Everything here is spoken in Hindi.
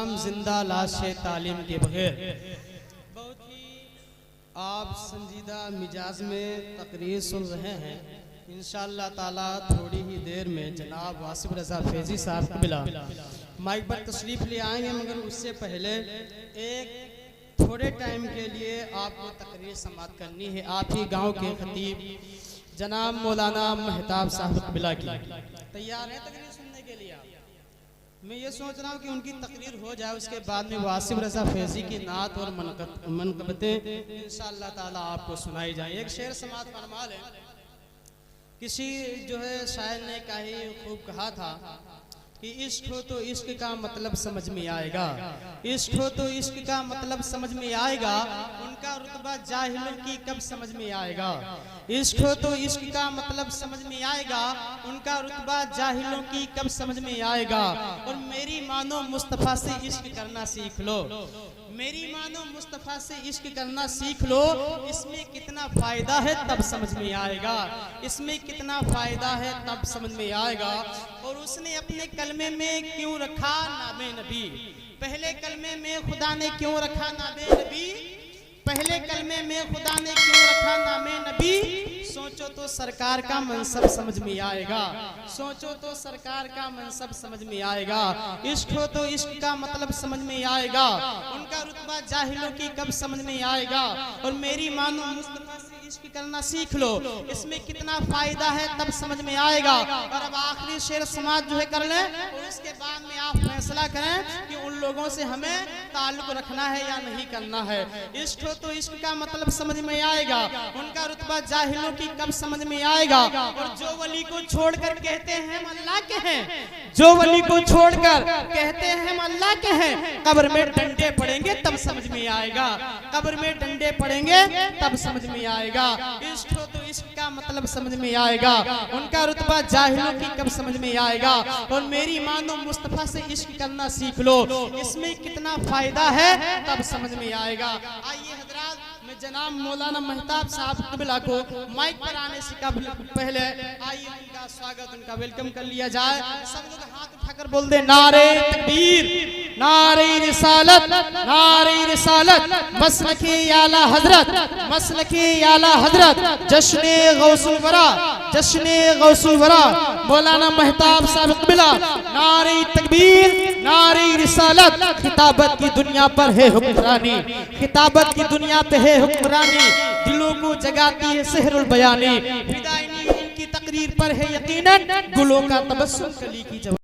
इस्लाम जिंदा लाश है तालीम के बगैर। बहुत ही आप संजीदा मिजाज में तकरीर सुन रहे हैं। इंशाअल्लाह ताला थोड़ी ही देर में जनाब वासिफ रज़ा फैजी साहब कबिला माइक पर तशरीफ ले आएंगे, मगर उससे पहले एक थोड़े टाइम के लिए आपको तकरीर समाप्त करनी है। आप ही गांव के खतीब जनाब मौलाना महताब साहब कबिला की तैयार है तकरीर सुनने के लिए? मैं ये सोच रहा हूँ कि उनकी तकरीर हो जाए, उसके बाद में वासिफ रज़ा फैजी की नात और मनकबतें इंशाअल्लाह ताला आपको सुनाई जाए। एक शेर समात फरमाल है, किसी जो है शायर ने कही खूब कहा था कि इश्क हो तो इश्क का मतलब समझ में आएगा, इश्क हो तो इश्क का मतलब समझ में आएगा, उनका रुतबा जाहिलों की कब समझ में आएगा। इश्क हो तो इश्क का मतलब समझ में आएगा, उनका रुतबा जाहिलों की कब समझ में आएगा। और मेरी मानो मुस्तफ़ा से इश्क करना सीख लो, मेरी मानो मुस्तफ़ा से इश्क करना सीख लो, इसमें कितना फायदा है तब समझ में आएगा, इसमें कितना फायदा है तब समझ में आएगा। और उसने अपने कलमे में क्यों रखा नामे नबी, पहले कलमे में खुदा ने क्यों रखा नामे नबी, पहले कलमे में खुदा ने क्यों रखा नामे नबी। सोचो तो सरकार का मनसब समझ में आएगा, सोचो तो सरकार का मनसब समझ में आएगा। इश्क हो तो इश्क का मतलब समझ में आएगा, उनका रुतबा जाहिलों की कब समझ में आएगा। और मेरी मानो मुस्तफा से इश्क करना सीख लो, इसमें कितना फायदा है तब समझ में आएगा। और अब आखिरी शेर समाज जो है कर ले, और उसके बाद में आप फैसला करें कि उन लोगों से हमें ताल्लुक रखना है या नहीं करना है। इश्क हो तो इश्क का मतलब समझ में आएगा, उनका रुतबा जाहिलों की कब समझ में आएगा। और जो वली को छोड़कर कहते हैं हम अल्लाह के हैं, जो वली को छोड़कर कहते हैं हम अल्लाह के हैं, कब्र में डंडे पड़ेंगे तब समझ में आएगा, कब्र में डंडे पड़ेंगे तब समझ में आएगा। इश्क हो तो इश्क का मतलब समझ में आएगा, उनका रुतबा जाहिलों की कब समझ में आएगा। और मेरी मानो मुस्तफा से इश्क करना सीख लो, इसमें कितना फायदा है तब समझ में आएगा। आइए हजरात, मैं जनाब मौलाना महताब साहब कबिला को माइक पर आने से पहले आइए उनका स्वागत, उनका वेलकम कर लिया जाए। सब लोग हाथ उठाकर बोल दे नारे तकबीर, नारे रिसालत, नारे रिसालत, मसलके आला हजरत, मसलके आला हजरत, जश्ने गौसुल वरा, जश्ने गौसुल वरा मौलाना महताब साहब कबिला। नारे तकबीर, नारे रिसालत, खिताबत की दुनिया पर है हुक्मरानी, खिताबत की दुनिया पे है हुक्मरानी, दिलों को जगाती है सहरुल बयानी, फिदाइनी उनकी तकरीर पर है यकीनन गुलों का तबस्सुम कली की जवानी।